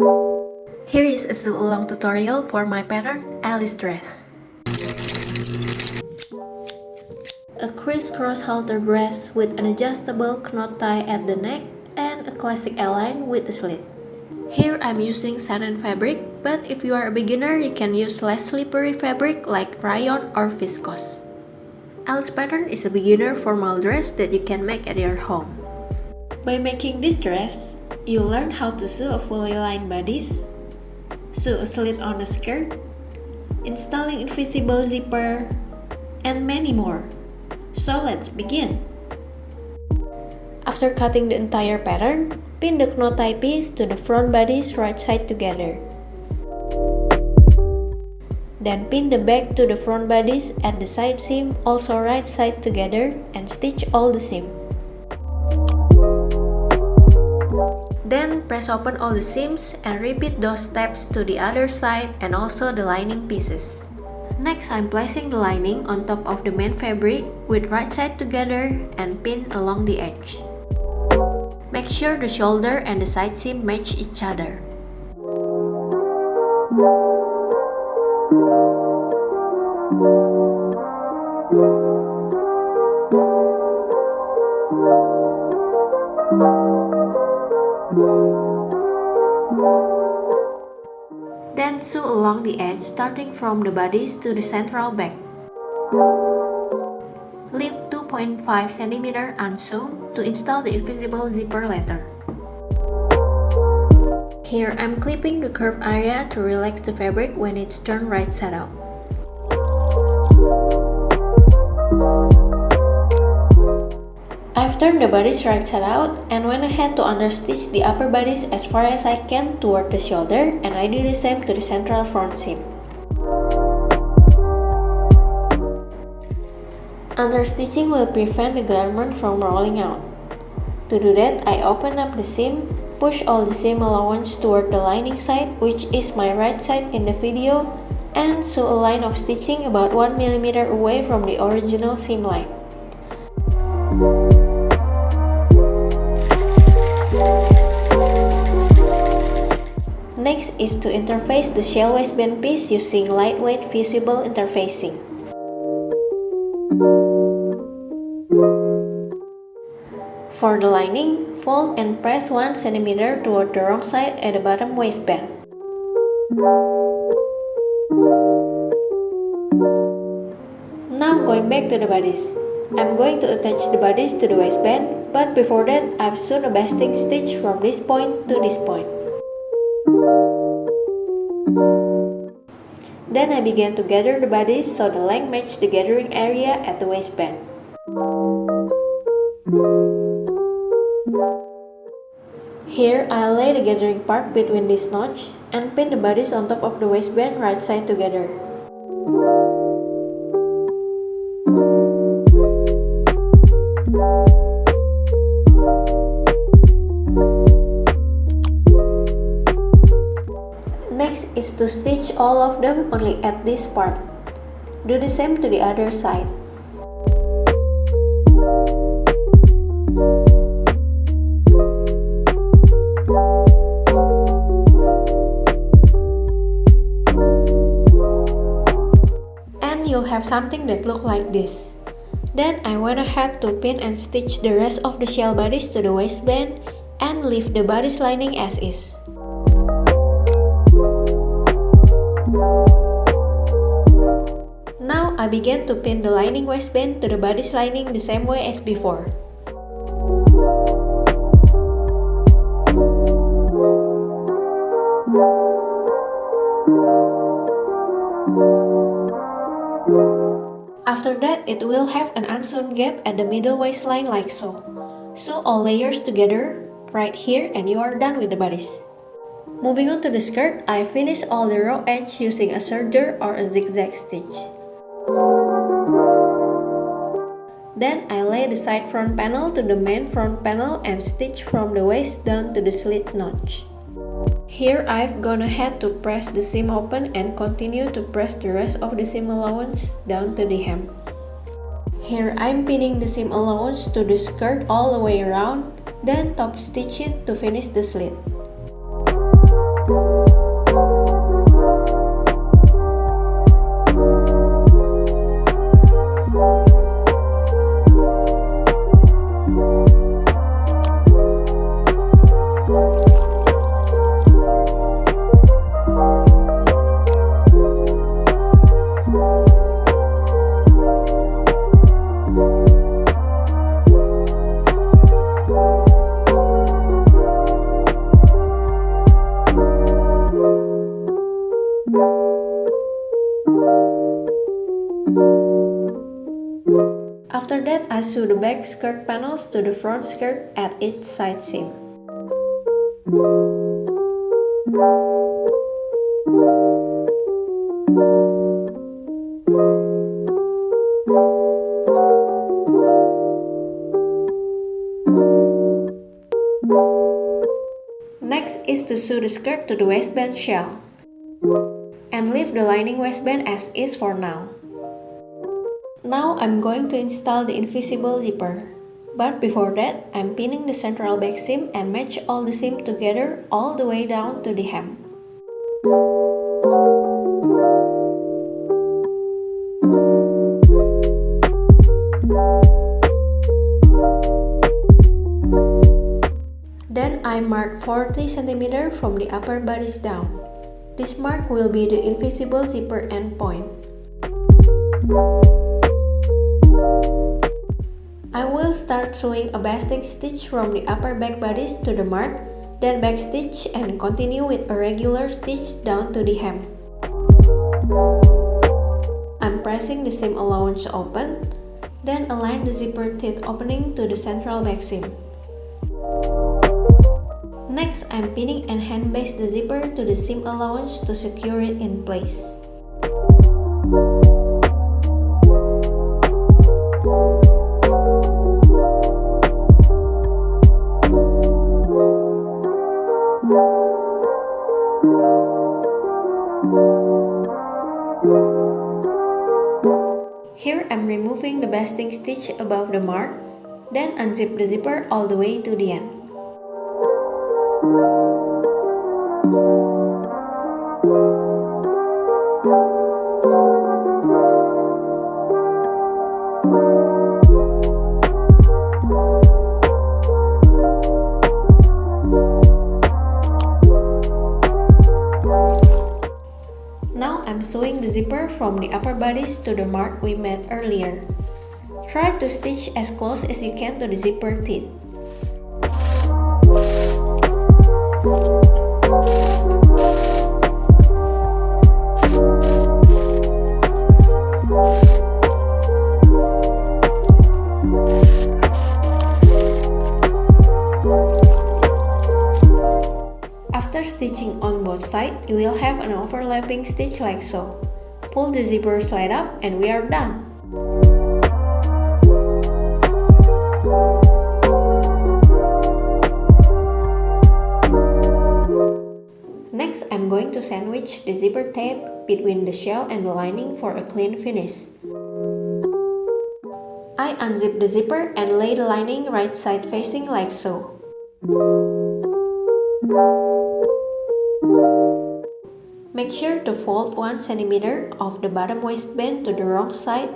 Here is a sew-along tutorial for my pattern Alice dress. A crisscross halter dress with an adjustable knot tie at the neck and a classic A-line with a slit. Here I'm using satin fabric, but if you are a beginner you can use less slippery fabric like rayon or viscose. Alice pattern is a beginner formal dress that you can make at your home. By making this dress, you learn how to sew a fully lined bodice, sew a slit on a skirt, installing invisible zipper, and many more. So let's begin! After cutting the entire pattern, pin the knot tie piece to the front bodice right side together. Then pin the back to the front bodice at the side seam also right side together and stitch all the seam. Then press open all the seams and repeat those steps to the other side and also the lining pieces. Next, I'm placing the lining on top of the main fabric with right side together and pin along the edge. Make sure the shoulder and the side seam match each other. Then sew along the edge starting from the bodice to the central back. Leave 2.5 cm unsewn to install the invisible zipper later. Here I'm clipping the curved area to relax the fabric when it's turned right side out. I've turned the bodice right side out and went ahead to understitch the upper bodice as far as I can toward the shoulder, and I do the same to the central front seam. Understitching will prevent the garment from rolling out. To do that, I open up the seam, push all the seam allowance toward the lining side, which is my right side in the video, and sew a line of stitching about 1 mm away from the original seam line. Next is to interface the shell waistband piece using lightweight fusible interfacing. For the lining, fold and press 1 cm toward the wrong side at the bottom waistband. Now going back to the bodice. I'm going to attach the bodice to the waistband, but before that I've sewn a basting stitch from this point to this point. Then I began to gather the bodice so the length matched the gathering area at the waistband. Here I lay the gathering part between this notch and pin the bodice on top of the waistband right side together. Next is to stitch all of them only at this part. Do the same to the other side. And you'll have something that looks like this. Then I went ahead to pin and stitch the rest of the shell bodice to the waistband and leave the bodice lining as is. Now I began to pin the lining waistband to the bodice lining the same way as before. After that, it will have an unsewn gap at the middle waistline like so. Sew all layers together right here and you are done with the bodice. Moving on to the skirt, I finished all the raw edge using a serger or a zigzag stitch. Then I lay the side front panel to the main front panel and stitch from the waist down to the slit notch. Here I've gone ahead to press the seam open and continue to press the rest of the seam allowance down to the hem. Here I'm pinning the seam allowance to the skirt all the way around, then top stitch it to finish the slit. that, I sew the back skirt panels to the front skirt at each side seam. Next is to sew the skirt to the waistband shell, and leave the lining waistband as is for now. Now I'm going to install the invisible zipper. But before that, I'm pinning the central back seam and match all the seams together all the way down to the hem. Then I mark 40 cm from the upper bodice down. This mark will be the invisible zipper end point. I will start sewing a basting stitch from the upper back bodice to the mark, then backstitch and continue with a regular stitch down to the hem. I'm pressing the seam allowance open, then align the zipper teeth opening to the central back seam. Next, I'm pinning and hand baste the zipper to the seam allowance to secure it in place. Here I'm removing the basting stitch above the mark, then unzip the zipper all the way to the end. Now I'm sewing the zipper from the upper bodice to the mark we made earlier. Try to stitch as close as you can to the zipper teeth. After stitching on both sides, you will have an overlapping stitch like so. Pull the zipper slide up and we are done. Next, I'm going to sandwich the zipper tape between the shell and the lining for a clean finish. I unzip the zipper and lay the lining right side facing like so. Make sure to fold 1 cm of the bottom waistband to the wrong side,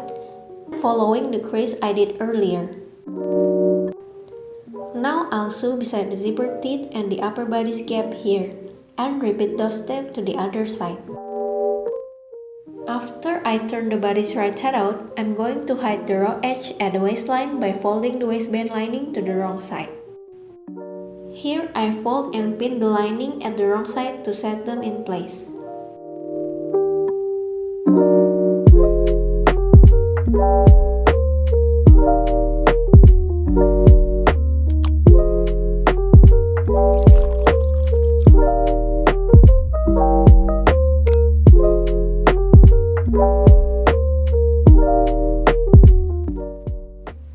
following the crease I did earlier. Now I'll sew beside the zipper teeth and the upper bodice gap here, and repeat those steps to the other side. After I turn the bodice right side out, I'm going to hide the raw edge at the waistline by folding the waistband lining to the wrong side. Here I fold and pin the lining at the wrong side to set them in place.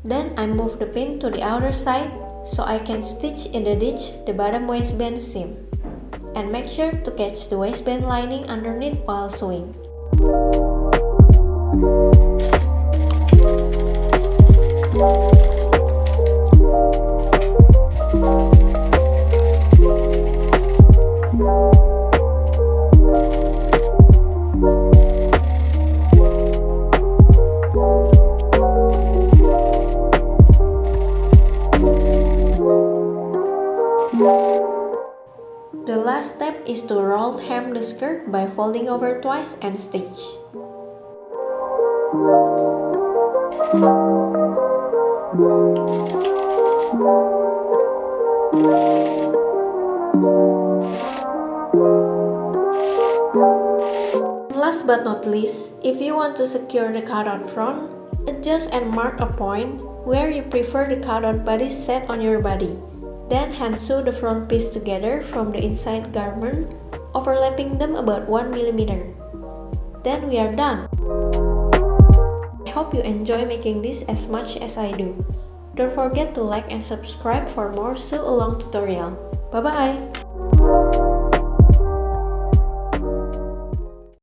Then I move the pin to the outer side so I can stitch in the ditch the bottom waistband seam. And make sure to catch the waistband lining underneath while sewing. The last step is to roll hem the skirt by folding over twice and stitch. Last but not least, if you want to secure the cutout front, adjust and mark a point where you prefer the cutout body set on your body. Then hand sew the front piece together from the inside garment, overlapping them about 1 mm. Then we are done. I hope you enjoy making this as much as I do. Don't forget to like and subscribe for more sew along tutorial. Bye bye!